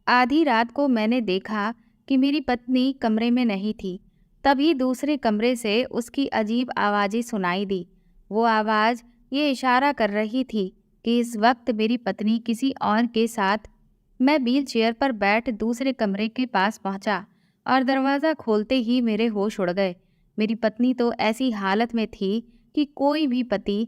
आधी रात को मैंने देखा कि मेरी पत्नी कमरे में नहीं थी। तभी दूसरे कमरे से उसकी अजीब आवाज़ें सुनाई दी। वो आवाज़ ये इशारा कर रही थी कि इस वक्त मेरी पत्नी किसी और के साथ। मैं व्हील चेयर पर बैठ दूसरे कमरे के पास पहुंचा और दरवाज़ा खोलते ही मेरे होश उड़ गए। मेरी पत्नी तो ऐसी हालत में थी कि कोई भी पति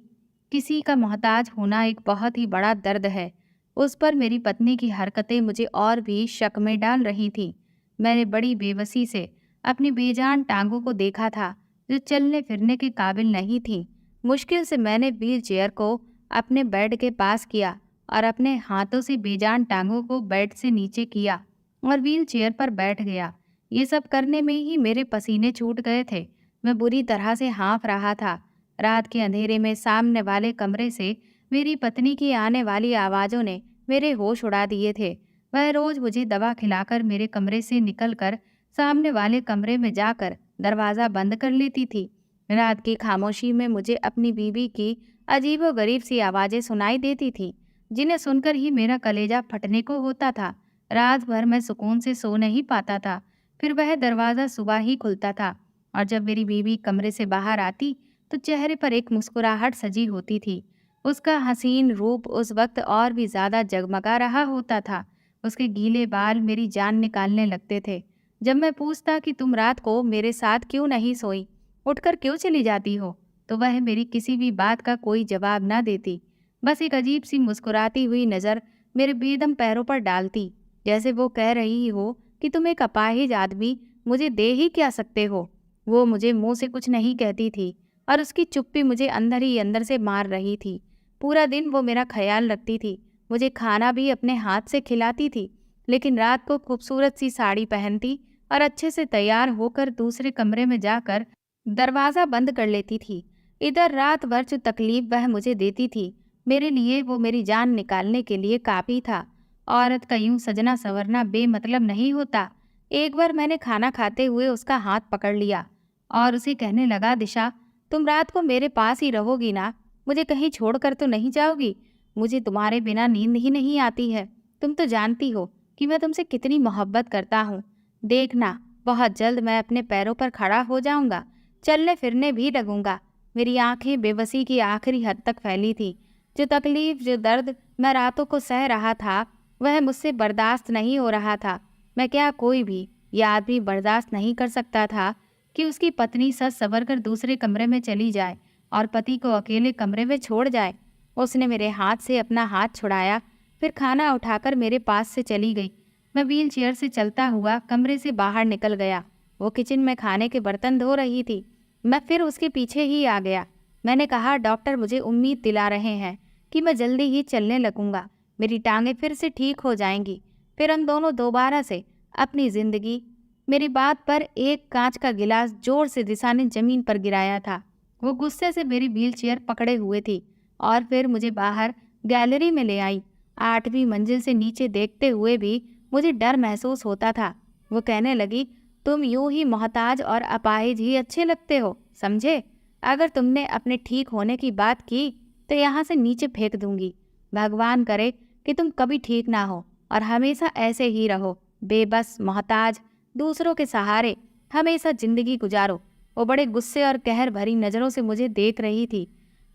किसी का मोहताज होना एक बहुत ही बड़ा दर्द है। उस पर मेरी पत्नी की हरकतें मुझे और भी शक में डाल रही थीं। मैंने बड़ी बेबसी से अपनी बेजान टांगों को देखा था, जो चलने फिरने के काबिल नहीं थीं। मुश्किल से मैंने व्हील चेयर को अपने बेड के पास किया और अपने हाथों से बेजान टांगों को बेड से नीचे किया और व्हील चेयर पर बैठ गया। ये सब करने में ही मेरे पसीने छूट गए थे। मैं बुरी तरह से हाँफ रहा था। रात के अंधेरे में सामने वाले कमरे से मेरी पत्नी की आने वाली आवाज़ों ने मेरे होश उड़ा दिए थे। वह रोज़ मुझे दवा खिलाकर मेरे कमरे से निकलकर सामने वाले कमरे में जाकर दरवाज़ा बंद कर लेती थी। रात की खामोशी में मुझे अपनी बीवी की अजीबोगरीब सी आवाज़ें सुनाई देती थीं, जिन्हें सुनकर ही मेरा कलेजा फटने को होता था। रात भर मैं सुकून से सो नहीं पाता था। फिर वह दरवाज़ा सुबह ही खुलता था और जब मेरी बीवी कमरे से बाहर आती तो चेहरे पर एक मुस्कुराहट सजी होती थी। उसका हसीन रूप उस वक्त और भी ज़्यादा जगमगा रहा होता था। उसके गीले बाल मेरी जान निकालने लगते थे। जब मैं पूछता कि तुम रात को मेरे साथ क्यों नहीं सोई, उठकर क्यों चली जाती हो, तो वह मेरी किसी भी बात का कोई जवाब न देती। बस एक अजीब सी मुस्कुराती हुई नज़र मेरे बेदम पैरों पर डालती, जैसे वो कह रही हो कि तुम एक अपाहिज आदमी मुझे दे ही क्या सकते हो। वो मुझे मुंह से कुछ नहीं कहती थी और उसकी चुप्पी मुझे अंदर ही अंदर से मार रही थी। पूरा दिन वो मेरा ख्याल रखती थी, मुझे खाना भी अपने हाथ से खिलाती थी, लेकिन रात को खूबसूरत सी साड़ी पहनती और अच्छे से तैयार होकर दूसरे कमरे में जाकर दरवाज़ा बंद कर लेती थी। इधर रात भर जो तकलीफ वह मुझे देती थी, मेरे लिए वो मेरी जान निकालने के लिए काफ़ी था। औरत का यूं सजना संवरना बेमतलब नहीं होता। एक बार मैंने खाना खाते हुए उसका हाथ पकड़ लिया और उसे कहने लगा, दिशा, तुम रात को मेरे पास ही रहोगी ना? मुझे कहीं छोड़कर तो नहीं जाओगी? मुझे तुम्हारे बिना नींद ही नहीं आती है। तुम तो जानती हो कि मैं तुमसे कितनी मोहब्बत करता हूँ। देखना, बहुत जल्द मैं अपने पैरों पर खड़ा हो जाऊंगा, चलने फिरने भी लगूंगा। मेरी आंखें बेबसी की आखिरी हद तक फैली थी। जो तकलीफ, जो दर्द मैं रातों को सह रहा था, वह मुझसे बर्दाश्त नहीं हो रहा था। मैं क्या, कोई भी यह आदमी बर्दाश्त नहीं कर सकता था कि उसकी पत्नी सच सवर कर दूसरे कमरे में चली जाए और पति को अकेले कमरे में छोड़ जाए। उसने मेरे हाथ से अपना हाथ छुड़ाया, फिर खाना उठाकर मेरे पास से चली गई। मैं व्हील चेयर से चलता हुआ कमरे से बाहर निकल गया। वो किचन में खाने के बर्तन धो रही थी। मैं फिर उसके पीछे ही आ गया। मैंने कहा, डॉक्टर मुझे उम्मीद दिला रहे हैं कि मैं जल्दी ही चलने लगूंगा, मेरी टांगें फिर से ठीक हो जाएंगी, फिर हम दोनों दोबारा से अपनी जिंदगी। मेरी बात पर एक कांच का गिलास जोर से दिशा ने जमीन पर गिराया था। वो गुस्से से मेरी व्हील चेयर पकड़े हुए थी और फिर मुझे बाहर गैलरी में ले आई। 8वीं मंजिल से नीचे देखते हुए भी मुझे डर महसूस होता था। वो कहने लगी, तुम यूं ही मोहताज और अपाहिज ही अच्छे लगते हो, समझे? अगर तुमने अपने ठीक होने की बात की तो यहाँ से नीचे फेंक दूंगी। भगवान करे कि तुम कभी ठीक ना हो और हमेशा ऐसे ही रहो, बेबस, मोहताज, दूसरों के सहारे हमेशा जिंदगी गुजारो। वो बड़े गुस्से और कहर भरी नज़रों से मुझे देख रही थी।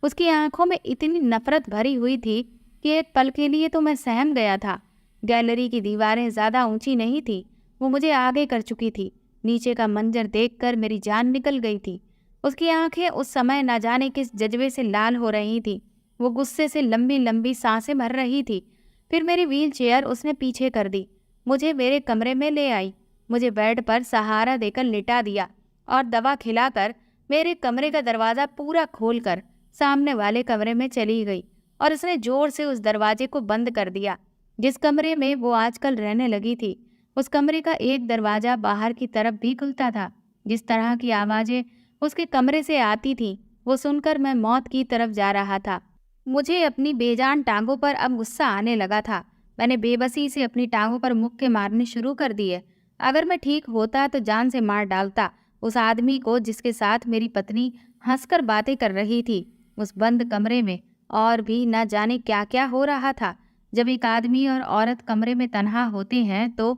उसकी आंखों में इतनी नफरत भरी हुई थी कि एक पल के लिए तो मैं सहम गया था। गैलरी की दीवारें ज़्यादा ऊंची नहीं थी, वो मुझे आगे कर चुकी थी। नीचे का मंजर देखकर मेरी जान निकल गई थी। उसकी आंखें उस समय न जाने किस जज्बे से लाल हो रही थी। वो गुस्से से लंबी लंबी सांसें भर रही थी। फिर मेरी व्हील चेयर उसने पीछे कर दी, मुझे मेरे कमरे में ले आई, मुझे बेड पर सहारा देकर लिटा दिया और दवा खिलाकर मेरे कमरे का दरवाज़ा पूरा खोलकर सामने वाले कमरे में चली गई और उसने जोर से उस दरवाजे को बंद कर दिया जिस कमरे में वो आजकल रहने लगी थी। उस कमरे का एक दरवाज़ा बाहर की तरफ भी खुलता था। जिस तरह की आवाज़ें उसके कमरे से आती थीं, वो सुनकर मैं मौत की तरफ जा रहा था। मुझे अपनी बेजान टांगों पर अब गुस्सा आने लगा था। मैंने बेबसी से अपनी टांगों पर मुक्के मारने शुरू कर दिए। अगर मैं ठीक होता तो जान से मार डालता उस आदमी को जिसके साथ मेरी पत्नी हंसकर बातें कर रही थी। उस बंद कमरे में और भी न जाने क्या क्या हो रहा था। जब एक आदमी और औरत कमरे में तन्हा होते हैं तो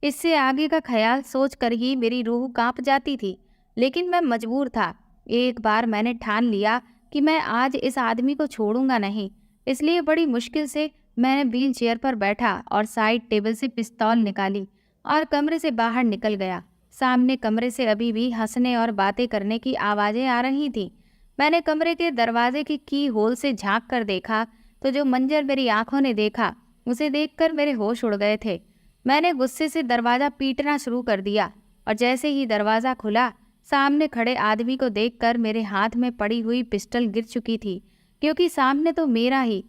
इससे आगे का ख्याल सोच कर ही मेरी रूह कांप जाती थी। लेकिन मैं मजबूर था। एक बार मैंने ठान लिया कि मैं आज इस आदमी को छोड़ूंगा नहीं। इसलिए बड़ी मुश्किल से मैंने व्हील चेयर पर बैठा और साइड टेबल से पिस्तौल निकाली और कमरे से बाहर निकल गया। सामने कमरे से अभी भी हंसने और बातें करने की आवाज़ें आ रही थीं। मैंने कमरे के दरवाजे की होल से झांक कर देखा तो जो मंजर मेरी आंखों ने देखा उसे देखकर मेरे होश उड़ गए थे। मैंने गुस्से से दरवाज़ा पीटना शुरू कर दिया और जैसे ही दरवाज़ा खुला, सामने खड़े आदमी को देखकर मेरे हाथ में पड़ी हुई पिस्टल गिर चुकी थी, क्योंकि सामने तो मेरा ही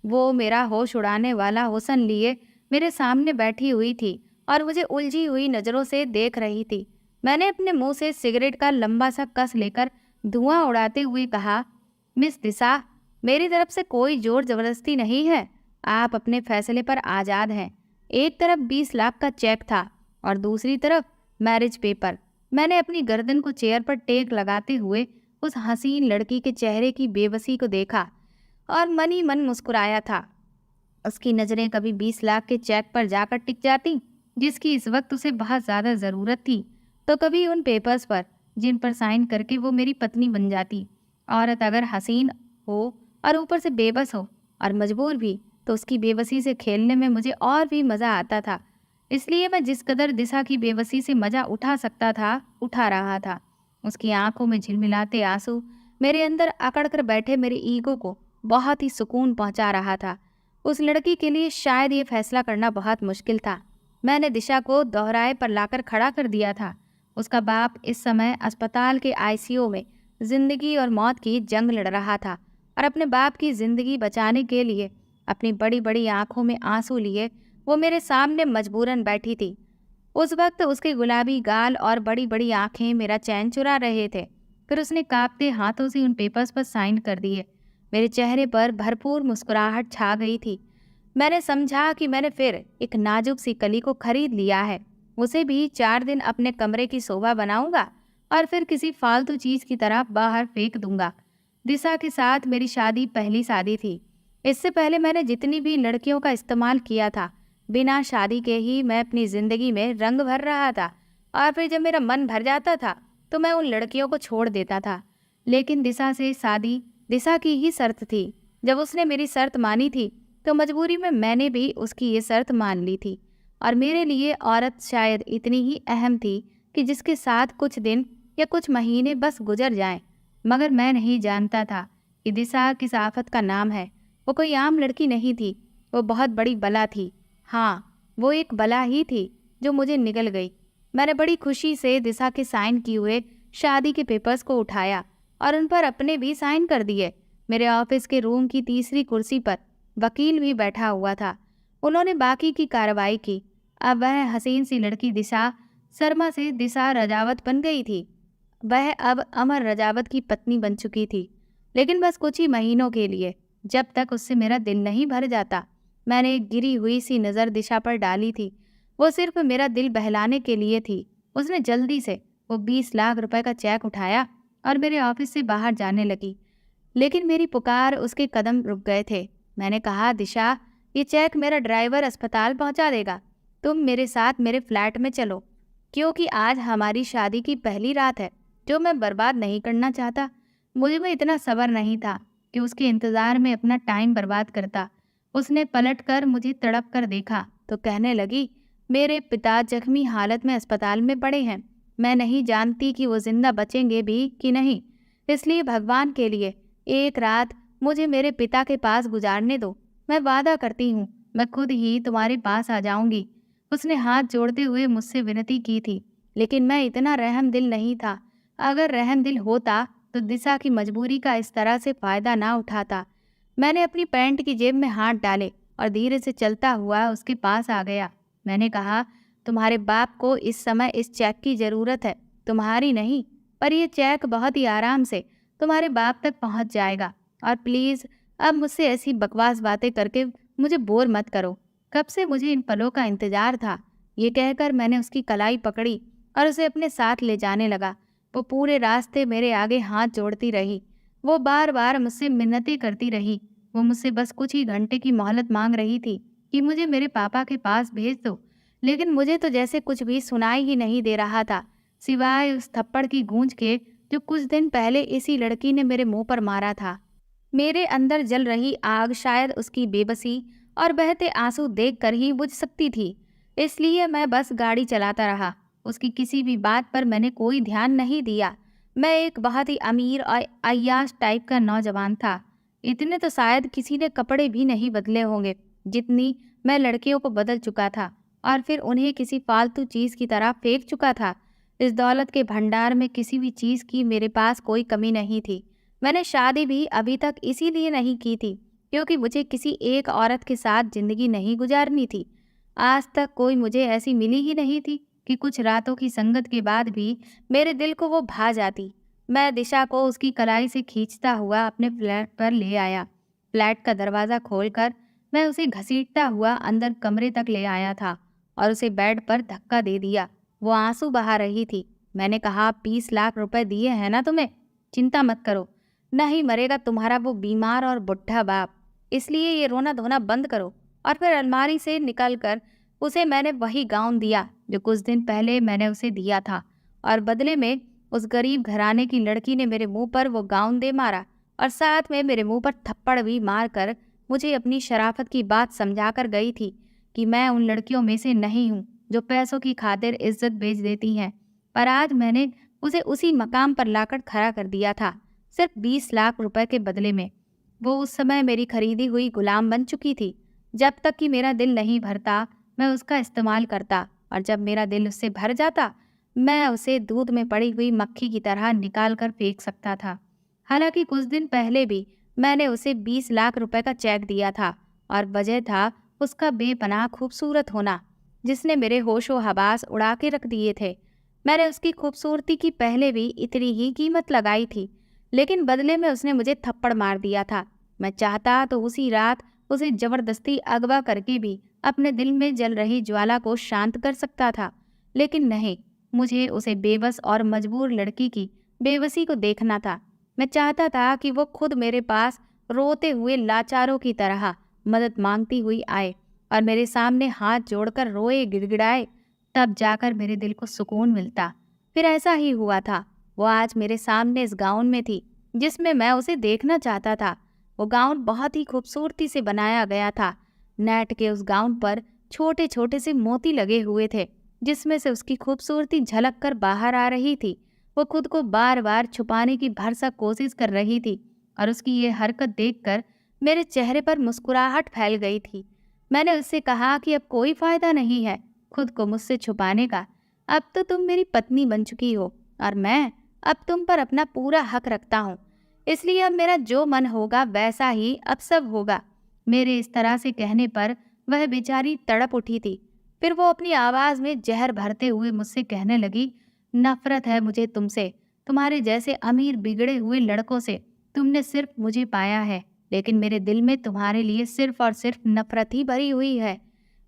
वो मेरा होश उड़ाने वाला हुस्न लिए मेरे सामने बैठी हुई थी और मुझे उलझी हुई नज़रों से देख रही थी। मैंने अपने मुंह से सिगरेट का लंबा सा कस लेकर धुआं उड़ाते हुए कहा, मिस दिशा, मेरी तरफ से कोई जोर जबरदस्ती नहीं है। आप अपने फैसले पर आज़ाद हैं। एक तरफ 20 लाख का चेक था और दूसरी तरफ मैरिज पेपर। मैंने अपनी गर्दन को चेयर पर टेक लगाते हुए उस हसीन लड़की के चेहरे की बेबसी को देखा और मन ही मन मुस्कुराया था। उसकी नज़रें कभी 20 लाख के चेक पर जाकर टिक जाती जिसकी इस वक्त उसे बहुत ज़्यादा ज़रूरत थी, तो कभी उन पेपर्स पर जिन पर साइन करके वो मेरी पत्नी बन जाती। औरत अगर हसीन हो और ऊपर से बेबस हो और मजबूर भी, तो उसकी बेबसी से खेलने में मुझे और भी मज़ा आता था। इसलिए मैं जिस कदर दिशा की बेबसी से मज़ा उठा सकता था, उठा रहा था। उसकी आंखों में झिलमिलाते आंसू मेरे अंदर अकड़ कर बैठे मेरे ईगो को बहुत ही सुकून पहुंचा रहा था। उस लड़की के लिए शायद ये फैसला करना बहुत मुश्किल था। मैंने दिशा को दोहराए पर लाकर खड़ा कर दिया था। उसका बाप इस समय अस्पताल के आईसीयू में जिंदगी और मौत की जंग लड़ रहा था और अपने बाप की जिंदगी बचाने के लिए अपनी बड़ी बड़ी आंखों में आंसू लिए वो मेरे सामने मजबूरन बैठी थी। उस वक्त उसके गुलाबी गाल और बड़ी बड़ी आंखें मेरा चैन चुरा रहे थे। फिर उसने कांपते हाथों से उन पेपर्स पर साइन कर दिए। मेरे चेहरे पर भरपूर मुस्कुराहट छा गई थी। मैंने समझा कि मैंने फिर एक नाजुक सी कली को खरीद लिया है। उसे भी 4 दिन अपने कमरे की शोभा बनाऊंगा और फिर किसी फालतू चीज़ की तरह बाहर फेंक दूंगा। दिशा के साथ मेरी शादी पहली शादी थी। इससे पहले मैंने जितनी भी लड़कियों का इस्तेमाल किया था, बिना शादी के ही मैं अपनी ज़िंदगी में रंग भर रहा था और फिर जब मेरा मन भर जाता था तो मैं उन लड़कियों को छोड़ देता था। लेकिन दिशा से शादी दिशा की ही शर्त थी। जब उसने मेरी शर्त मानी थी तो मजबूरी में मैंने भी उसकी ये शर्त मान ली थी। और मेरे लिए औरत शायद इतनी ही अहम थी कि जिसके साथ कुछ दिन या कुछ महीने बस गुजर जाएं। मगर मैं नहीं जानता था कि दिशा किस आफत का नाम है। वो कोई आम लड़की नहीं थी, वो बहुत बड़ी बला थी। हाँ, वो एक बला ही थी जो मुझे निगल गई। मैंने बड़ी खुशी से दिशा के साइन किए हुए शादी के पेपर्स को उठाया और उन पर अपने भी साइन कर दिए। मेरे ऑफिस के रूम की तीसरी कुर्सी पर वकील भी बैठा हुआ था। उन्होंने बाकी की कार्रवाई की। अब वह हसीन सी लड़की दिशा शर्मा से दिशा रजावत बन गई थी। वह अब अमर रजावत की पत्नी बन चुकी थी, लेकिन बस कुछ ही महीनों के लिए, जब तक उससे मेरा दिल नहीं भर जाता। मैंने एक गिरी हुई सी नज़र दिशा पर डाली थी। वो सिर्फ मेरा दिल बहलाने के लिए थी। उसने जल्दी से वो 20 लाख रुपए का चेक उठाया और मेरे ऑफिस से बाहर जाने लगी। लेकिन मेरी पुकार उसके कदम रुक गए थे। मैंने कहा, दिशा, ये चेक मेरा ड्राइवर अस्पताल पहुंचा देगा। तुम मेरे साथ मेरे फ्लैट में चलो, क्योंकि आज हमारी शादी की पहली रात है जो मैं बर्बाद नहीं करना चाहता। मुझे में इतना सब्र नहीं था कि उसके इंतज़ार में अपना टाइम बर्बाद करता। उसने पलटकर मुझे तड़प कर देखा तो कहने लगी, मेरे पिता जख्मी हालत में अस्पताल में पड़े हैं। मैं नहीं जानती कि वो जिंदा बचेंगे भी कि नहीं, इसलिए भगवान के लिए एक रात मुझे मेरे पिता के पास गुजारने दो। मैं वादा करती हूँ मैं खुद ही तुम्हारे पास आ जाऊंगी। उसने हाथ जोड़ते हुए मुझसे विनती की थी, लेकिन मैं इतना रहम दिल नहीं था। अगर रहम दिल होता तो दिशा की मजबूरी का इस तरह से फ़ायदा ना उठाता। मैंने अपनी पैंट की जेब में हाथ डाले और धीरे से चलता हुआ उसके पास आ गया। मैंने कहा, तुम्हारे बाप को इस समय इस चेक की ज़रूरत है, तुम्हारी नहीं। पर यह चेक बहुत ही आराम से तुम्हारे बाप तक पहुंच जाएगा। और प्लीज़ अब मुझसे ऐसी बकवास बातें करके मुझे बोर मत करो। कब से मुझे इन पलों का इंतज़ार था। ये कहकर मैंने उसकी कलाई पकड़ी और उसे अपने साथ ले जाने लगा। वो पूरे रास्ते मेरे आगे हाथ जोड़ती रही। वो बार बार मुझसे मिन्नतें करती रही, वो मुझसे बस कुछ ही घंटे की मोहलत मांग रही थी कि मुझे मेरे पापा के पास भेज दो। लेकिन मुझे तो जैसे कुछ भी सुनाई ही नहीं दे रहा था, सिवाय उस थप्पड़ की गूंज के जो कुछ दिन पहले इसी लड़की ने मेरे मुंह पर मारा था। मेरे अंदर जल रही आग शायद उसकी बेबसी और बहते आंसू देखकर ही बुझ सकती थी। इसलिए मैं बस गाड़ी चलाता रहा। उसकी किसी भी बात पर मैंने कोई ध्यान नहीं दिया। मैं एक बहुत ही अमीर और अय्याश टाइप का नौजवान था। इतने तो शायद किसी ने कपड़े भी नहीं बदले होंगे जितनी मैं लड़कियों को बदल चुका था और फिर उन्हें किसी फालतू चीज़ की तरह फेंक चुका था। इस दौलत के भंडार में किसी भी चीज़ की मेरे पास कोई कमी नहीं थी। मैंने शादी भी अभी तक इसीलिए नहीं की थी क्योंकि मुझे किसी एक औरत के साथ जिंदगी नहीं गुजारनी थी। आज तक कोई मुझे ऐसी मिली ही नहीं थी कि कुछ रातों की संगत के बाद भी मेरे दिल को वो भा जाती। मैं दिशा को उसकी कलाई से खींचता हुआ अपने फ्लैट पर ले आया। फ्लैट का दरवाज़ा खोलकर मैं उसे घसीटता हुआ अंदर कमरे तक ले आया था और उसे बेड पर धक्का दे दिया। वो आंसू बहा रही थी। मैंने कहा, 20 लाख रुपए दिए हैं ना तुम्हें, चिंता मत करो, नहीं मरेगा तुम्हारा वो बीमार और बुढ़ा बाप। इसलिए ये रोना धोना बंद करो। और फिर अलमारी से निकलकर उसे मैंने वही गाउन दिया जो कुछ दिन पहले मैंने उसे दिया था, और बदले में उस गरीब घराने की लड़की ने मेरे मुंह पर वो गाउन दे मारा और साथ में मेरे मुंह पर थप्पड़ भी मारकर मुझे अपनी शराफत की बात समझाकर गई थी कि मैं उन लड़कियों में से नहीं हूँ जो पैसों की खातिर इज्जत बेच देती हैं। पर आज मैंने उसे उसी मकाम पर लाकर खड़ा कर दिया था, सिर्फ 20 लाख रुपए के बदले में। वो उस समय मेरी खरीदी हुई गुलाम बन चुकी थी। जब तक कि मेरा दिल नहीं भरता मैं उसका इस्तेमाल करता, और जब मेरा दिल उससे भर जाता मैं उसे दूध में पड़ी हुई मक्खी की तरह निकाल कर फेंक सकता था। हालांकि कुछ दिन पहले भी मैंने उसे 20 लाख रुपए का चेक दिया था और वजह था उसका बेपनाह खूबसूरत होना जिसने मेरे होशो हवास उड़ा के रख दिए थे। मैंने उसकी खूबसूरती की पहले भी इतनी ही कीमत लगाई थी, लेकिन बदले में उसने मुझे थप्पड़ मार दिया था। मैं चाहता तो उसी रात उसे जबरदस्ती अगवा करके भी अपने दिल में जल रही ज्वाला को शांत कर सकता था, लेकिन नहीं, मुझे उसे बेबस और मजबूर लड़की की बेबसी को देखना था। मैं चाहता था कि वो खुद मेरे पास रोते हुए लाचारों की तरह मदद मांगती हुई आए और मेरे सामने हाथ जोड़कर रोए गिड़गिड़ाए, तब जाकर मेरे दिल को सुकून मिलता। फिर ऐसा ही हुआ था। वो आज मेरे सामने इस गाउन में थी जिसमें मैं उसे देखना चाहता था। वो गाउन बहुत ही खूबसूरती से बनाया गया था। नेट के उस गाउन पर छोटे छोटे से मोती लगे हुए थे जिसमें से उसकी खूबसूरती झलक कर बाहर आ रही थी। वो खुद को बार बार छुपाने की भरसक कोशिश कर रही थी और उसकी ये हरकत देखकर मेरे चेहरे पर मुस्कुराहट फैल गई थी। मैंने उससे कहा कि अब कोई फायदा नहीं है खुद को मुझसे छुपाने का। अब तो तुम मेरी पत्नी बन चुकी हो और मैं अब तुम पर अपना पूरा हक रखता हूँ, इसलिए अब मेरा जो मन होगा वैसा ही अब सब होगा। मेरे इस तरह से कहने पर वह बेचारी तड़प उठी थी। फिर वो अपनी आवाज़ में जहर भरते हुए मुझसे कहने लगी, नफरत है मुझे तुमसे, तुम्हारे जैसे अमीर बिगड़े हुए लड़कों से। तुमने सिर्फ मुझे पाया है, लेकिन मेरे दिल में तुम्हारे लिए सिर्फ और सिर्फ नफरत ही भरी हुई है।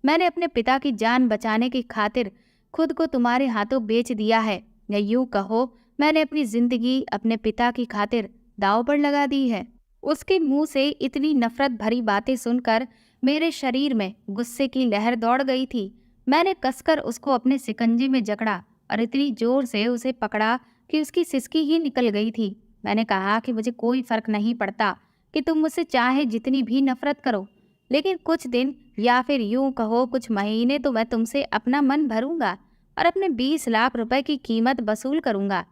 मैंने अपने पिता की जान बचाने की खातिर खुद को तुम्हारे हाथों बेच दिया है, या यूं कहो मैंने अपनी जिंदगी अपने पिता की खातिर दांव पर लगा दी है। उसके मुंह से इतनी नफरत भरी बातें सुनकर मेरे शरीर में गुस्से की लहर दौड़ गई थी। मैंने कसकर उसको अपने शिकंजे में जकड़ा और इतनी जोर से उसे पकड़ा कि उसकी सिसकी ही निकल गई थी। मैंने कहा कि मुझे कोई फर्क नहीं पड़ता कि तुम मुझसे चाहे जितनी भी नफरत करो, लेकिन कुछ दिन या फिर यूं कहो कुछ महीने तो मैं तुमसे अपना मन भरूंगा और अपने 20 लाख रुपए की कीमत वसूल करूंगा।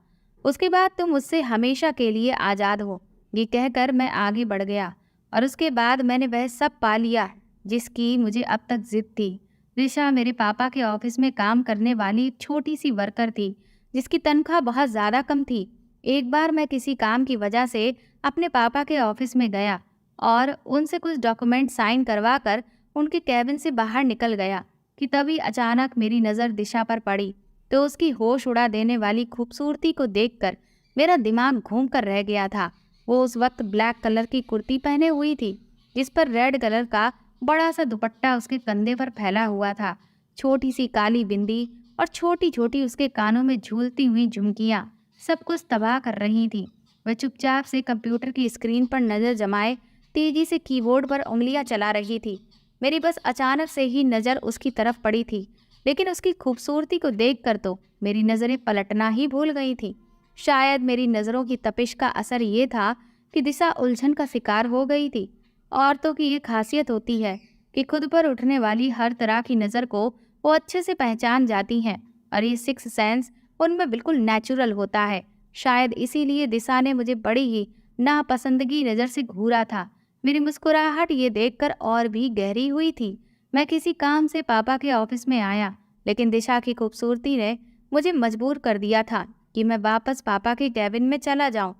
उसके बाद तुम मुझसे हमेशा के लिए आज़ाद हो। ये कहकर मैं आगे बढ़ गया और उसके बाद मैंने वह सब पा लिया जिसकी मुझे अब तक जिद थी। दिशा मेरे पापा के ऑफिस में काम करने वाली एक छोटी सी वर्कर थी जिसकी तनख्वाह बहुत ज़्यादा कम थी। एक बार मैं किसी काम की वजह से अपने पापा के ऑफिस में गया और उनसे कुछ डॉक्यूमेंट साइन करवा कर उनके कैबिन से बाहर निकल गया कि तभी अचानक मेरी नज़र दिशा पर पड़ी, तो उसकी होश उड़ा देने वाली खूबसूरती को देखकर मेरा दिमाग घूम कर रह गया था। वो उस वक्त ब्लैक कलर की कुर्ती पहने हुई थी जिस पर रेड कलर का बड़ा सा दुपट्टा उसके कंधे पर फैला हुआ था। छोटी सी काली बिंदी और छोटी छोटी उसके कानों में झूलती हुई झुमकियाँ सब कुछ तबाह कर रही थी। वह चुपचाप से कंप्यूटर की स्क्रीन पर नज़र जमाए तेजी से कीबोर्ड पर उंगलियां चला रही थी। मेरी बस अचानक से ही नज़र उसकी तरफ पड़ी थी, लेकिन उसकी खूबसूरती को देखकर तो मेरी नज़रें पलटना ही भूल गई थी। शायद मेरी नज़रों की तपिश का असर ये था कि दिशा उलझन का शिकार हो गई थी। औरतों की ये खासियत होती है कि खुद पर उठने वाली हर तरह की नज़र को वो अच्छे से पहचान जाती हैं, और ये सिक्स सेंस उनमें बिल्कुल नेचुरल होता है। शायद इसीलिए दिशा ने मुझे बड़ी ही नापसंदगी नज़र से घूरा था। मेरी मुस्कुराहट ये देखकर और भी गहरी हुई थी। मैं किसी काम से पापा के ऑफिस में आया, लेकिन दिशा की खूबसूरती ने मुझे मजबूर कर दिया था कि मैं वापस पापा के कैबिन में चला जाऊं।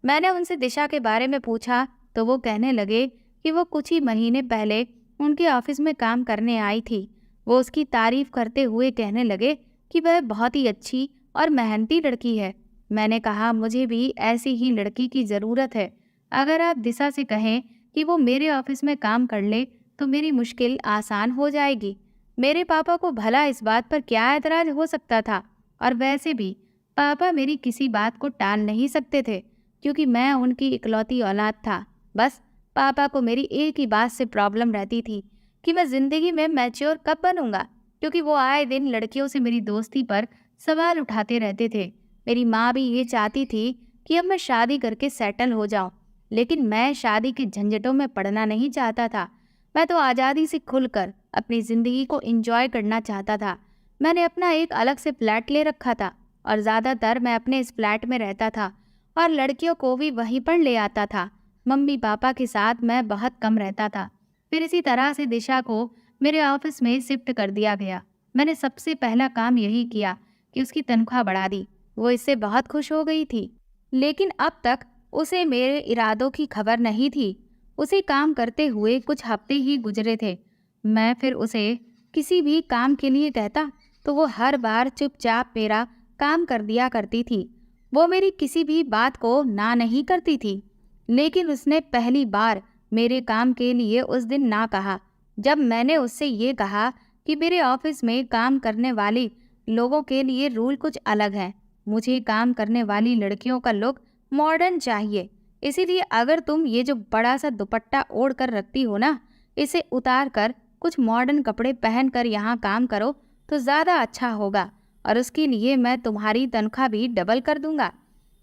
मैंने उनसे दिशा के बारे में पूछा तो वो कहने लगे कि वो कुछ ही महीने पहले उनके ऑफिस में काम करने आई थी। वो उसकी तारीफ करते हुए कहने लगे कि वह बहुत ही अच्छी और मेहनती लड़की है। मैंने कहा, मुझे भी ऐसी ही लड़की की ज़रूरत है। अगर आप दिशा से कहें कि वो मेरे ऑफिस में काम कर ले तो मेरी मुश्किल आसान हो जाएगी। मेरे पापा को भला इस बात पर क्या एतराज हो सकता था? और वैसे भी पापा मेरी किसी बात को टाल नहीं सकते थे, क्योंकि मैं उनकी इकलौती औलाद था। बस पापा को मेरी एक ही बात से प्रॉब्लम रहती थी कि मैं ज़िंदगी में मैच्योर कब बनूंगा, क्योंकि वो आए दिन लड़कियों से मेरी दोस्ती पर सवाल उठाते रहते थे। मेरी माँ भी ये चाहती थी कि अब मैं शादी करके सेटल हो जाऊं, लेकिन मैं शादी के झंझटों में पड़ना नहीं चाहता था। मैं तो आज़ादी से खुलकर अपनी ज़िंदगी को एंजॉय करना चाहता था। मैंने अपना एक अलग से फ्लैट ले रखा था, और ज़्यादातर मैं अपने इस फ्लैट में रहता था और लड़कियों को भी वहीं पर ले आता था। मम्मी पापा के साथ मैं बहुत कम रहता था। फिर इसी तरह से दिशा को मेरे ऑफिस में शिफ्ट कर दिया गया। मैंने सबसे पहला काम यही किया कि उसकी तनख्वाह बढ़ा दी। वो इससे बहुत खुश हो गई थी, लेकिन अब तक उसे मेरे इरादों की खबर नहीं थी। उसे काम करते हुए कुछ हफ्ते ही गुजरे थे। मैं फिर उसे किसी भी काम के लिए कहता तो वो हर बार चुपचाप मेरा काम कर दिया करती थी। वो मेरी किसी भी बात को ना नहीं करती थी, लेकिन उसने पहली बार मेरे काम के लिए उस दिन ना कहा, जब मैंने उससे ये कहा कि मेरे ऑफिस में काम करने वाली लोगों के लिए रूल कुछ अलग हैं। मुझे काम करने वाली लड़कियों का लुक मॉडर्न चाहिए, इसीलिए अगर तुम ये जो बड़ा सा दुपट्टा ओढ़ कर रखती हो ना, इसे उतार कर कुछ मॉडर्न कपड़े पहन कर यहाँ काम करो तो ज़्यादा अच्छा होगा, और उसके लिए मैं तुम्हारी तनख्वाह भी डबल कर दूंगा।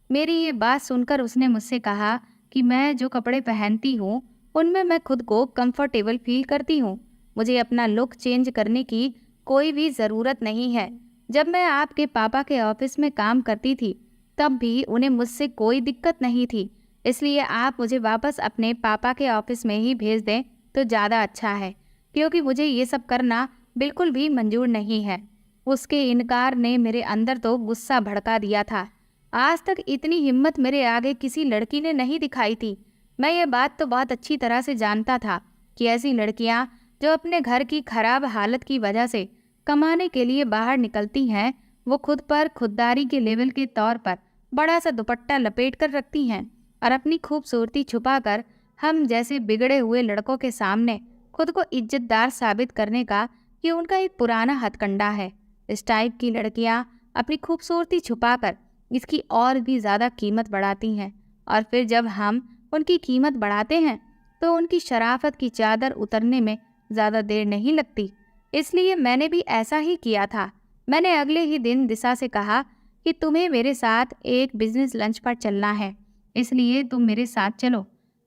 मेरी ये बात सुनकर उसने मुझसे कहा कि मैं जो कपड़े पहनती हूँ उनमें मैं खुद को कंफर्टेबल फील करती हूँ। मुझे अपना लुक चेंज करने की कोई भी ज़रूरत नहीं है। जब मैं आपके पापा के ऑफिस में काम करती थी तब भी उन्हें मुझसे कोई दिक्कत नहीं थी, इसलिए आप मुझे वापस अपने पापा के ऑफिस में ही भेज दें तो ज़्यादा अच्छा है, क्योंकि मुझे ये सब करना बिल्कुल भी मंजूर नहीं है। उसके इनकार ने मेरे अंदर तो गुस्सा भड़का दिया था। आज तक इतनी हिम्मत मेरे आगे किसी लड़की ने नहीं दिखाई थी। मैं ये बात तो बहुत अच्छी तरह से जानता था कि ऐसी लड़कियां जो अपने घर की खराब हालत की वजह से कमाने के लिए बाहर निकलती हैं, वो खुद पर खुददारी के लेवल के तौर पर बड़ा सा दुपट्टा लपेट कर रखती हैं और अपनी खूबसूरती छुपाकर हम जैसे बिगड़े हुए लड़कों के सामने खुद को इज्जतदार साबित करने का ये उनका एक पुराना हथकंडा है। इस टाइप की लड़कियां अपनी खूबसूरती छुपाकर इसकी और भी ज़्यादा कीमत बढ़ाती हैं, और फिर जब हम उनकी कीमत बढ़ाते हैं तो उनकी शराफत की चादर उतरने में ज़्यादा देर नहीं लगती। इसलिए मैंने भी ऐसा ही किया था। मैंने अगले ही दिन दिशा से कहा कि तुम्हें मेरे साथ एक बिजनेस लंच पर चलना है, इसलिए तुम मेरे साथ चलो।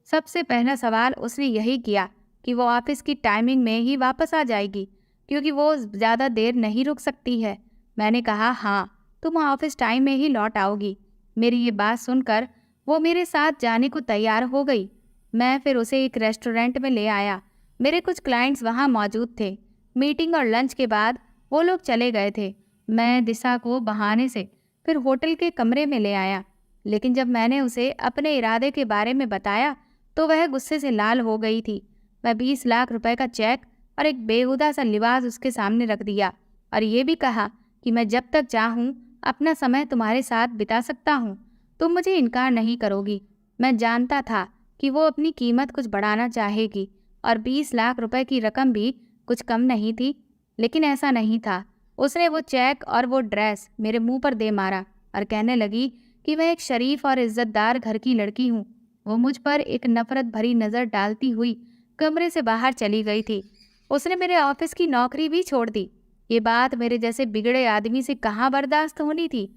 सबसे पहला सवाल उसने यही किया कि वो ऑफिस की टाइमिंग में ही वापस आ जाएगी, क्योंकि वो ज़्यादा देर नहीं रुक सकती है। मैंने कहा, हाँ, तुम ऑफिस टाइम में ही लौट आओगी। मेरी ये बात सुनकर वो मेरे साथ जाने को तैयार हो गई। मैं फिर उसे एक रेस्टोरेंट में ले आया। मेरे कुछ क्लाइंट्स वहाँ मौजूद थे। मीटिंग और लंच के बाद वो लोग चले गए थे। मैं दिशा को बहाने से फिर होटल के कमरे में ले आया, लेकिन जब मैंने उसे अपने इरादे के बारे में बताया तो वह गुस्से से लाल हो गई थी। मैं 20 लाख रुपए का चेक और एक बेहुदा सा लिबास उसके सामने रख दिया और ये भी कहा कि मैं जब तक चाहूँ अपना समय तुम्हारे साथ बिता सकता हूँ, तुम मुझे इनकार नहीं करोगी। मैं जानता था कि वो अपनी कीमत कुछ बढ़ाना चाहेगी और 20 लाख रुपए की रकम भी कुछ कम नहीं थी, लेकिन ऐसा नहीं था। उसने वो चेक और वो ड्रेस मेरे मुंह पर दे मारा और कहने लगी कि मैं एक शरीफ और इज्जतदार घर की लड़की हूँ वो मुझ पर एक नफरत भरी नजर डालती हुई कमरे से बाहर चली गई थी। उसने मेरे ऑफिस की नौकरी भी छोड़ दी। ये बात मेरे जैसे बिगड़े आदमी से कहाँ बर्दाश्त होनी थी।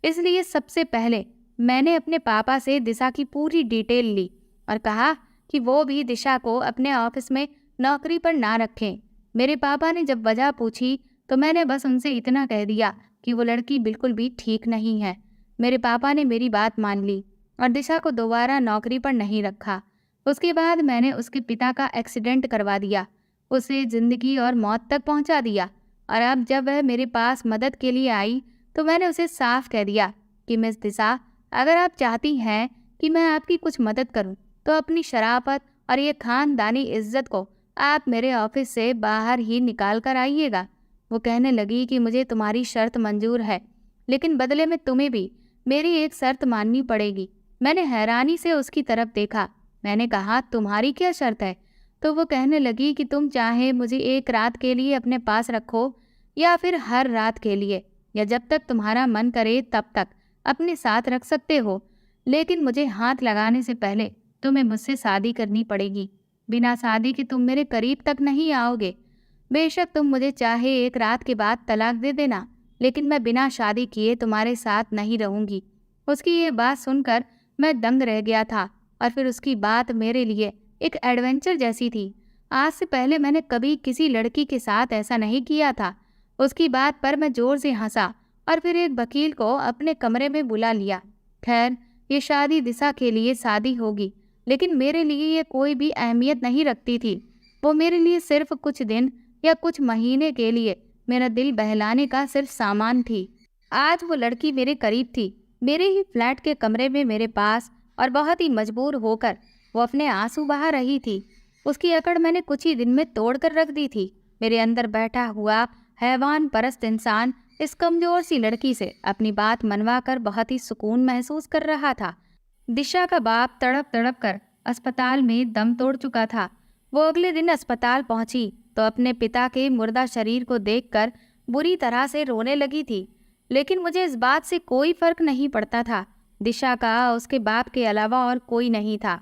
इसलिए सबसे पहले मैंने अपने पापा से दिशा की पूरी डिटेल ली और कहा कि वो भी दिशा को अपने ऑफिस में नौकरी पर ना रखें। मेरे पापा ने जब वजह पूछी तो मैंने बस उनसे इतना कह दिया कि वो लड़की बिल्कुल भी ठीक नहीं है। मेरे पापा ने मेरी बात मान ली और दिशा को दोबारा नौकरी पर नहीं रखा। उसके बाद मैंने उसके पिता का एक्सीडेंट करवा दिया, उसे जिंदगी और मौत तक पहुंचा दिया। और अब जब वह मेरे पास मदद के लिए आई तो मैंने उसे साफ कह दिया कि मिस दिशा, अगर आप चाहती हैं कि मैं आपकी कुछ मदद करूं, तो अपनी शराफत और ये खानदानी इज्जत को आप मेरे ऑफिस से बाहर ही निकाल कर आइएगा। वो कहने लगी कि मुझे तुम्हारी शर्त मंजूर है, लेकिन बदले में तुम्हें भी मेरी एक शर्त माननी पड़ेगी। मैंने हैरानी से उसकी तरफ देखा। मैंने कहा, तुम्हारी क्या शर्त है? तो वो कहने लगी कि तुम चाहे मुझे एक रात के लिए अपने पास रखो या फिर हर रात के लिए, या जब तक तुम्हारा मन करे तब तक अपने साथ रख सकते हो, लेकिन मुझे हाथ लगाने से पहले तुम्हें मुझसे शादी करनी पड़ेगी। बिना शादी के तुम मेरे करीब तक नहीं आओगे। बेशक तुम मुझे चाहे एक रात के बाद तलाक दे देना, लेकिन मैं बिना शादी किए तुम्हारे साथ नहीं रहूंगी। उसकी ये बात सुनकर मैं दंग रह गया था और फिर उसकी बात मेरे लिए एक एडवेंचर जैसी थी। आज से पहले मैंने कभी किसी लड़की के साथ ऐसा नहीं किया था। उसकी बात पर मैं जोर से हंसा और फिर एक वकील को अपने कमरे में बुला लिया। खैर, ये शादी दिशा के लिए शादी होगी, लेकिन मेरे लिए ये कोई भी अहमियत नहीं रखती थी। वो मेरे लिए सिर्फ कुछ दिन या कुछ महीने के लिए मेरा दिल बहलाने का सिर्फ सामान थी। आज वो लड़की मेरे करीब थी, मेरे ही फ्लैट के कमरे में मेरे पास, और बहुत ही मजबूर होकर वो अपने आंसू बहा रही थी। उसकी अकड़ मैंने कुछ ही दिन में तोड़ कर रख दी थी। मेरे अंदर बैठा हुआ हैवान परस्त इंसान इस कमजोर सी लड़की से अपनी बात मनवा कर बहुत ही सुकून महसूस कर रहा था। दिशा का बाप तड़प तड़प कर अस्पताल में दम तोड़ चुका था। वो अगले दिन अस्पताल पहुंची तो अपने पिता के मुर्दा शरीर को देखकर बुरी तरह से रोने लगी थी, लेकिन मुझे इस बात से कोई फर्क नहीं पड़ता था। दिशा का उसके बाप के अलावा और कोई नहीं था।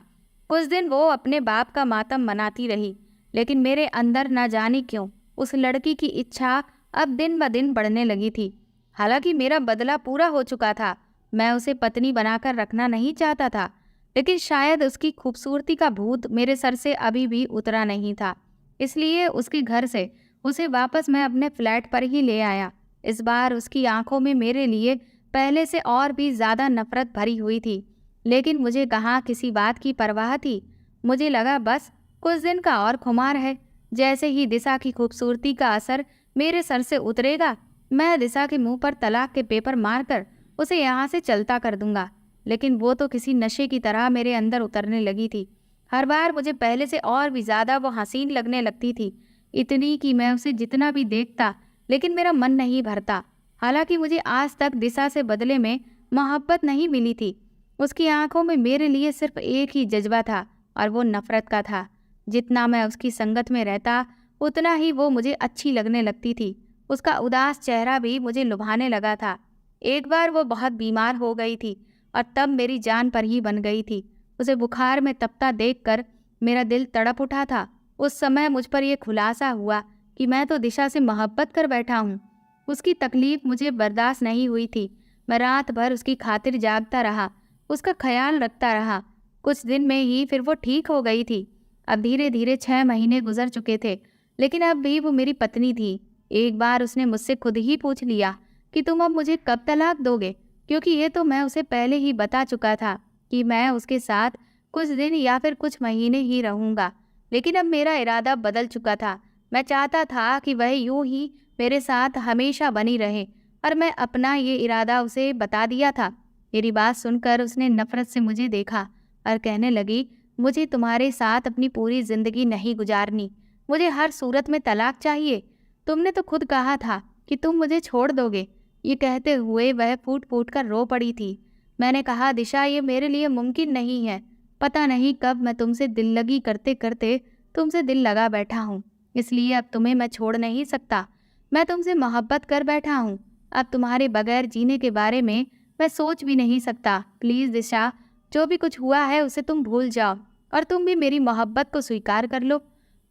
कुछ दिन वो अपने बाप का मातम मनाती रही, लेकिन मेरे अंदर न जाने क्यों उस लड़की की इच्छा अब दिन ब दिन बढ़ने लगी थी। हालांकि मेरा बदला पूरा हो चुका था, मैं उसे पत्नी बनाकर रखना नहीं चाहता था, लेकिन शायद उसकी खूबसूरती का भूत मेरे सर से अभी भी उतरा नहीं था। इसलिए उसके घर से उसे वापस मैं अपने फ्लैट पर ही ले आया। इस बार उसकी आंखों में मेरे लिए पहले से और भी ज़्यादा नफरत भरी हुई थी, लेकिन मुझे कहाँ किसी बात की परवाह थी। मुझे लगा बस कुछ दिन का और खुमार है। जैसे ही दिशा की खूबसूरती का असर मेरे सर से उतरेगा, मैं दिशा के मुंह पर तलाक के पेपर मारकर उसे यहाँ से चलता कर दूंगा। लेकिन वो तो किसी नशे की तरह मेरे अंदर उतरने लगी थी। हर बार मुझे पहले से और भी ज़्यादा वो हसीन लगने लगती थी, इतनी कि मैं उसे जितना भी देखता लेकिन मेरा मन नहीं भरता। हालांकि मुझे आज तक दिशा से बदले में मोहब्बत नहीं मिली थी। उसकी आंखों में मेरे लिए सिर्फ एक ही जज्बा था, और वो नफरत का था। जितना मैं उसकी संगत में रहता उतना ही वो मुझे अच्छी लगने लगती थी। उसका उदास चेहरा भी मुझे लुभाने लगा था। एक बार वो बहुत बीमार हो गई थी और तब मेरी जान पर ही बन गई थी। उसे बुखार में तपता देखकर मेरा दिल तड़प उठा था। उस समय मुझ पर यह खुलासा हुआ कि मैं तो दिशा से मोहब्बत कर बैठा हूँ। उसकी तकलीफ मुझे बर्दाश्त नहीं हुई थी। मैं रात भर उसकी खातिर जागता रहा, उसका ख्याल रखता रहा। कुछ दिन में ही फिर वो ठीक हो गई थी। अब धीरे धीरे 6 महीने गुजर चुके थे, लेकिन अब भी वो मेरी पत्नी थी। एक बार उसने मुझसे खुद ही पूछ लिया कि तुम अब मुझे कब तलाक दोगे, क्योंकि ये तो मैं उसे पहले ही बता चुका था कि मैं उसके साथ कुछ दिन या फिर कुछ महीने ही रहूँगा। लेकिन अब मेरा इरादा बदल चुका था। मैं चाहता था कि वह यूं ही मेरे साथ हमेशा बनी रहे, और मैं अपना ये इरादा उसे बता दिया था। मेरी बात सुनकर उसने नफरत से मुझे देखा और कहने लगी, मुझे तुम्हारे साथ अपनी पूरी ज़िंदगी नहीं गुजारनी। मुझे हर सूरत में तलाक चाहिए। तुमने तो खुद कहा था कि तुम मुझे छोड़ दोगे। ये कहते हुए वह फूट फूट कर रो पड़ी थी। मैंने कहा, दिशा, ये मेरे लिए मुमकिन नहीं है। पता नहीं कब मैं तुमसे दिल लगी करते करते तुमसे दिल लगा बैठा हूँ, इसलिए अब तुम्हें मैं छोड़ नहीं सकता। मैं तुमसे मोहब्बत कर बैठा हूँ। अब तुम्हारे बगैर जीने के बारे में मैं सोच भी नहीं सकता। प्लीज़ दिशा, जो भी कुछ हुआ है उसे तुम भूल जाओ और तुम भी मेरी मोहब्बत को स्वीकार कर लो।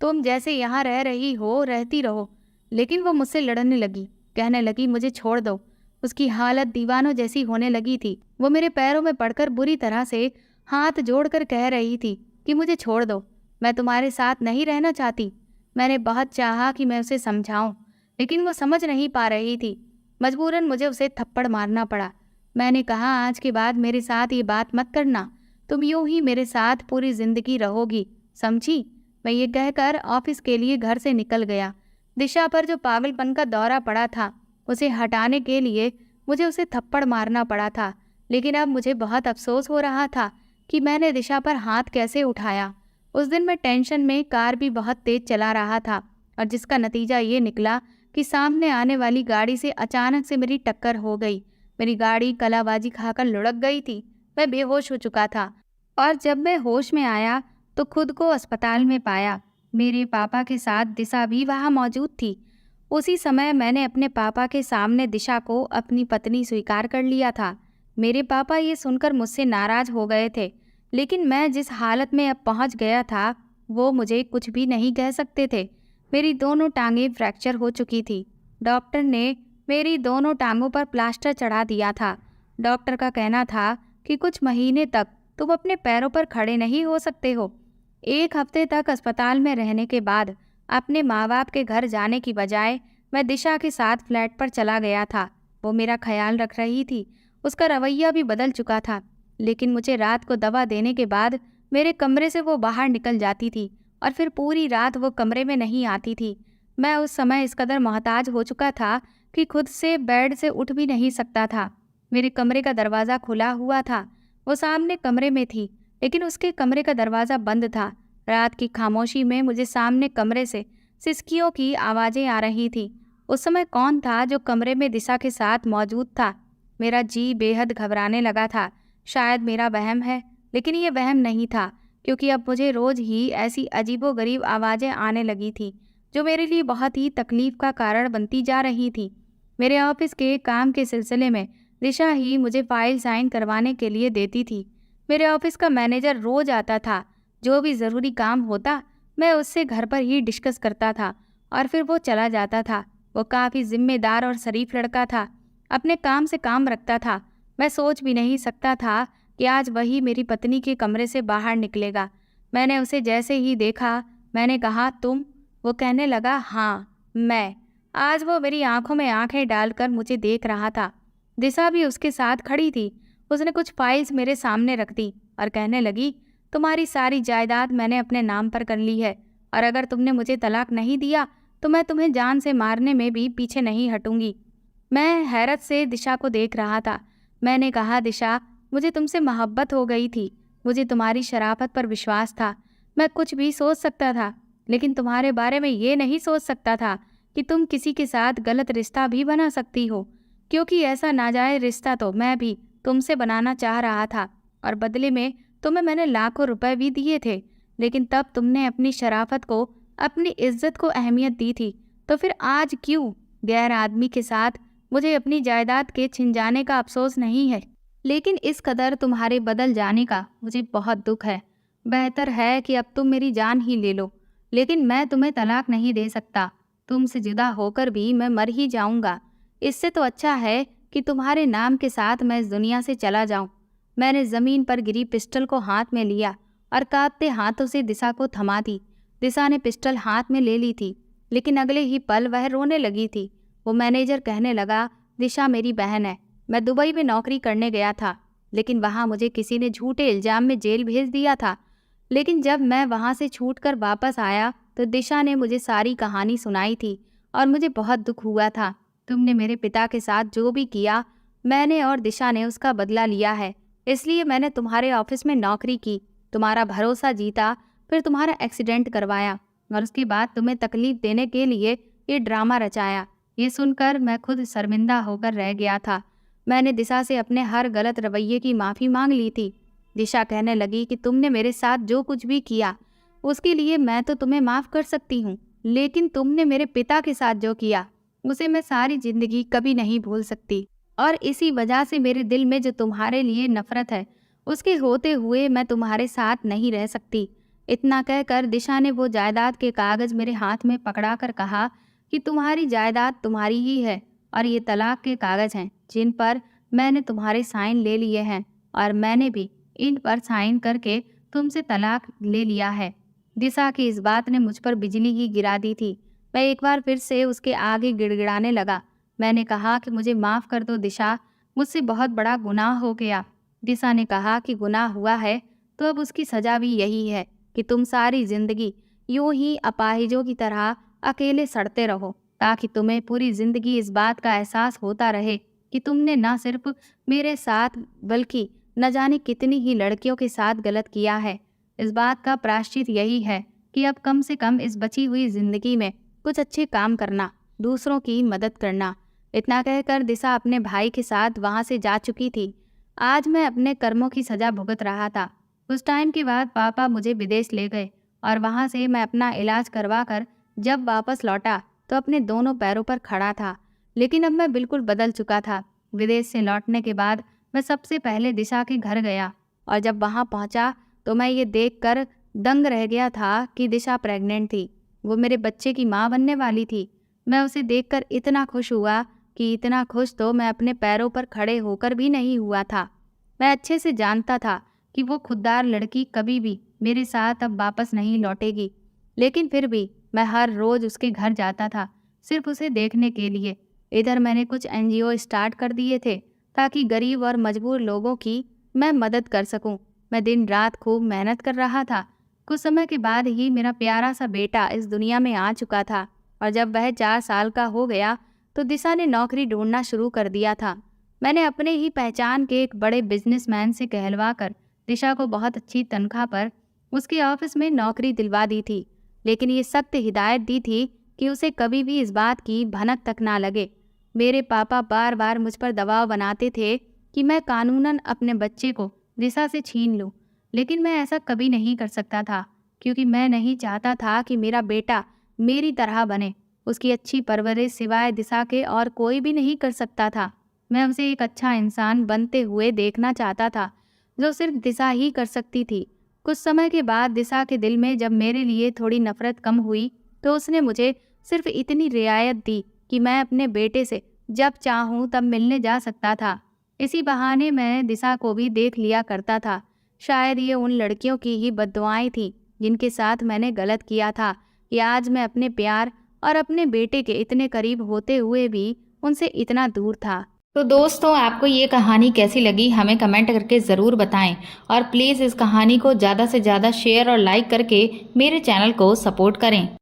तुम जैसे यहाँ रह रही हो रहती रहो। लेकिन वो मुझसे लड़ने लगी, कहने लगी मुझे छोड़ दो। उसकी हालत दीवानों जैसी होने लगी थी। वो मेरे पैरों में पड़कर बुरी तरह से हाथ जोड़कर कह रही थी कि मुझे छोड़ दो, मैं तुम्हारे साथ नहीं रहना चाहती। मैंने बहुत चाहा कि मैं उसे समझाऊं, लेकिन वो समझ नहीं पा रही थी। मजबूरन मुझे उसे थप्पड़ मारना पड़ा। मैंने कहा आज के बाद मेरे साथ ये बात मत करना, तुम यूं ही मेरे साथ पूरी जिंदगी रहोगी, समझी। मैं ये कहकर ऑफिस के लिए घर से निकल गया। दिशा पर जो पागलपन का दौरा पड़ा था उसे हटाने के लिए मुझे उसे थप्पड़ मारना पड़ा था। लेकिन अब मुझे बहुत अफसोस हो रहा था कि मैंने दिशा पर हाथ कैसे उठाया। उस दिन मैं टेंशन में कार भी बहुत तेज चला रहा था और जिसका नतीजा ये निकला कि सामने आने वाली गाड़ी से अचानक से मेरी टक्कर हो गई। मेरी गाड़ी कलाबाजी खाकर लुढ़क गई थी। मैं बेहोश हो चुका था और जब मैं होश में आया तो खुद को अस्पताल में पाया। मेरे पापा के साथ दिशा भी वहाँ मौजूद थी। उसी समय मैंने अपने पापा के सामने दिशा को अपनी पत्नी स्वीकार कर लिया था। मेरे पापा ये सुनकर मुझसे नाराज हो गए थे, लेकिन मैं जिस हालत में अब पहुँच गया था वो मुझे कुछ भी नहीं कह सकते थे। मेरी दोनों टांगें फ्रैक्चर हो चुकी थी। डॉक्टर ने मेरी दोनों टांगों पर प्लास्टर चढ़ा दिया था। डॉक्टर का कहना था कि कुछ महीने तक तुम अपने पैरों पर खड़े नहीं हो सकते हो। 1 हफ्ते तक अस्पताल में रहने के बाद अपने माँ बाप के घर जाने की बजाय मैं दिशा के साथ फ्लैट पर चला गया था। वो मेरा ख्याल रख रही थी। उसका रवैया भी बदल चुका था, लेकिन मुझे रात को दवा देने के बाद मेरे कमरे से वो बाहर निकल जाती थी और फिर पूरी रात वो कमरे में नहीं आती थी। मैं उस समय इस कदर मोहताज हो चुका था कि खुद से बेड से उठ भी नहीं सकता था। मेरे कमरे का दरवाज़ा खुला हुआ था। वो सामने कमरे में थी, लेकिन उसके कमरे का दरवाज़ा बंद था। रात की खामोशी में मुझे सामने कमरे से सिसकियों की आवाज़ें आ रही थी। उस समय कौन था जो कमरे में दिशा के साथ मौजूद था? मेरा जी बेहद घबराने लगा था। शायद मेरा वहम है, लेकिन ये वहम नहीं था, क्योंकि अब मुझे रोज़ ही ऐसी अजीबोगरीब आवाज़ें आने लगी थी जो मेरे लिए बहुत ही तकलीफ़ का कारण बनती जा रही थी। मेरे ऑफिस के काम के सिलसिले में दिशा ही मुझे फ़ाइल साइन करवाने के लिए देती थी। मेरे ऑफिस का मैनेजर रोज़ आता था। जो भी ज़रूरी काम होता मैं उससे घर पर ही डिस्कस करता था और फिर वो चला जाता था। वो काफ़ी जिम्मेदार और शरीफ लड़का था, अपने काम से काम रखता था। मैं सोच भी नहीं सकता था कि आज वही मेरी पत्नी के कमरे से बाहर निकलेगा। मैंने उसे जैसे ही देखा मैंने कहा तुम? वो कहने लगा हाँ मैं। आज वो मेरी आंखों में आंखें डालकर मुझे देख रहा था। दिशा भी उसके साथ खड़ी थी। उसने कुछ फाइल्स मेरे सामने रख दी और कहने लगी तुम्हारी सारी जायदाद मैंने अपने नाम पर कर ली है और अगर तुमने मुझे तलाक नहीं दिया तो मैं तुम्हें जान से मारने में भी पीछे नहीं हटूंगी। मैं हैरत से दिशा को देख रहा था। मैंने कहा दिशा, मुझे तुमसे मोहब्बत हो गई थी। मुझे तुम्हारी शराफत पर विश्वास था। मैं कुछ भी सोच सकता था, लेकिन तुम्हारे बारे में ये नहीं सोच सकता था कि तुम किसी के साथ गलत रिश्ता भी बना सकती हो, क्योंकि ऐसा नाजायज़ रिश्ता तो मैं भी तुमसे बनाना चाह रहा था और बदले में तुम्हें मैंने लाखों रुपए भी दिए थे। लेकिन तब तुमने अपनी शराफत को, अपनी इज्जत को अहमियत दी थी। तो फिर आज क्यों गैर आदमी के साथ मुझे अपनी जायदाद के छिन जाने का अफसोस नहीं है, लेकिन इस कदर तुम्हारे बदल जाने का मुझे बहुत दुख है। बेहतर है कि अब तुम मेरी जान ही ले लो, लेकिन मैं तुम्हें तलाक नहीं दे सकता। तुमसे जुदा होकर भी मैं मर ही जाऊंगा। इससे तो अच्छा है कि तुम्हारे नाम के साथ मैं इस दुनिया से चला जाऊं। मैंने ज़मीन पर गिरी पिस्टल को हाथ में लिया और कांपते हाथों से दिशा को थमा दी। दिशा ने पिस्टल हाथ में ले ली थी, लेकिन अगले ही पल वह रोने लगी थी। वो मैनेजर कहने लगा, दिशा मेरी बहन है। मैं दुबई में नौकरी करने गया था, लेकिन वहाँ मुझे किसी ने झूठे इल्ज़ाम में जेल भेज दिया था। लेकिन जब मैं वहाँ से छूटकर वापस आया तो दिशा ने मुझे सारी कहानी सुनाई थी और मुझे बहुत दुख हुआ था। तुमने मेरे पिता के साथ जो भी किया, मैंने और दिशा ने उसका बदला लिया है। इसलिए मैंने तुम्हारे ऑफिस में नौकरी की, तुम्हारा भरोसा जीता, फिर तुम्हारा एक्सीडेंट करवाया और उसके बाद तुम्हें तकलीफ देने के लिए ये ड्रामा रचाया। ये सुनकर मैं खुद शर्मिंदा होकर रह गया था। मैंने दिशा से अपने हर गलत रवैये की माफ़ी मांग ली थी। दिशा कहने लगी कि तुमने मेरे साथ जो कुछ भी किया उसके लिए मैं तो तुम्हें माफ़ कर सकती हूँ, लेकिन तुमने मेरे पिता के साथ जो किया उसे मैं सारी ज़िंदगी कभी नहीं भूल सकती। और इसी वजह से मेरे दिल में जो तुम्हारे लिए नफ़रत है उसके होते हुए मैं तुम्हारे साथ नहीं रह सकती। इतना कहकर दिशा ने वो जायदाद के कागज मेरे हाथ में पकड़ाकर कहा कि तुम्हारी जायदाद तुम्हारी ही है और ये तलाक के कागज हैं जिन पर मैंने तुम्हारे साइन ले लिए हैं और मैंने भी इन पर साइन करके तुमसे तलाक ले लिया है। दिशा की इस बात ने मुझ पर बिजली ही गिरा दी थी। मैं एक बार फिर से उसके आगे गिड़गिड़ाने लगा। मैंने कहा कि मुझे माफ़ कर दो दिशा, मुझसे बहुत बड़ा गुनाह हो गया। दिशा ने कहा कि गुनाह हुआ है तो अब उसकी सज़ा भी यही है कि तुम सारी ज़िंदगी यूं ही अपाहिजों की तरह अकेले सड़ते रहो, ताकि तुम्हें पूरी ज़िंदगी इस बात का एहसास होता रहे कि तुमने न सिर्फ मेरे साथ बल्कि न जाने कितनी ही लड़कियों के साथ गलत किया है। इस बात का प्रायश्चित यही है कि अब कम से कम इस बची हुई ज़िंदगी में कुछ अच्छे काम करना, दूसरों की मदद करना। इतना कहकर दिशा अपने भाई के साथ वहाँ से जा चुकी थी। आज मैं अपने कर्मों की सज़ा भुगत रहा था। कुछ टाइम के बाद पापा मुझे विदेश ले गए और वहाँ से मैं अपना इलाज करवा कर जब वापस लौटा तो अपने दोनों पैरों पर खड़ा था। लेकिन अब मैं बिल्कुल बदल चुका था। विदेश से लौटने के बाद मैं सबसे पहले दिशा के घर गया और जब वहाँ पहुँचा तो मैं ये देखकर दंग रह गया था कि दिशा प्रेग्नेंट थी। वो मेरे बच्चे की माँ बनने वाली थी। मैं उसे देखकर इतना खुश हुआ कि इतना खुश तो मैं अपने पैरों पर खड़े होकर भी नहीं हुआ था। मैं अच्छे से जानता था कि वो खुददार लड़की कभी भी मेरे साथ अब वापस नहीं लौटेगी, लेकिन फिर भी मैं हर रोज़ उसके घर जाता था सिर्फ उसे देखने के लिए। इधर मैंने कुछ एनजीओ स्टार्ट कर दिए थे ताकि गरीब और मजबूर लोगों की मैं मदद कर सकूं। मैं दिन रात खूब मेहनत कर रहा था। कुछ समय के बाद ही मेरा प्यारा सा बेटा इस दुनिया में आ चुका था और जब वह 4 साल का हो गया तो दिशा ने नौकरी ढूंढना शुरू कर दिया था। मैंने अपने ही पहचान के एक बड़े बिजनेसमैन से कहलवा कर दिशा को बहुत अच्छी तनख्वाह पर उसके ऑफिस में नौकरी दिलवा दी थी, लेकिन ये सख्त हिदायत दी थी कि उसे कभी भी इस बात की भनक तक ना लगे। मेरे पापा बार बार मुझ पर दबाव बनाते थे कि मैं कानूनन अपने बच्चे को दिशा से छीन लूं, लेकिन मैं ऐसा कभी नहीं कर सकता था क्योंकि मैं नहीं चाहता था कि मेरा बेटा मेरी तरह बने। उसकी अच्छी परवरिश सिवाय दिशा के और कोई भी नहीं कर सकता था। मैं उसे एक अच्छा इंसान बनते हुए देखना चाहता था जो सिर्फ दिशा ही कर सकती थी। कुछ समय के बाद दिशा के दिल में जब मेरे लिए थोड़ी नफरत कम हुई तो उसने मुझे सिर्फ इतनी रियायत दी कि मैं अपने बेटे से जब चाहूँ तब मिलने जा सकता था। इसी बहाने मैं दिशा को भी देख लिया करता था। शायद ये उन लड़कियों की ही बद्दुआएं थी जिनके साथ मैंने गलत किया था कि आज मैं अपने प्यार और अपने बेटे के इतने करीब होते हुए भी उनसे इतना दूर था। तो दोस्तों, आपको ये कहानी कैसी लगी हमें कमेंट करके ज़रूर बताएं और प्लीज़ इस कहानी को ज़्यादा से ज़्यादा शेयर और लाइक करके मेरे चैनल को सपोर्ट करें।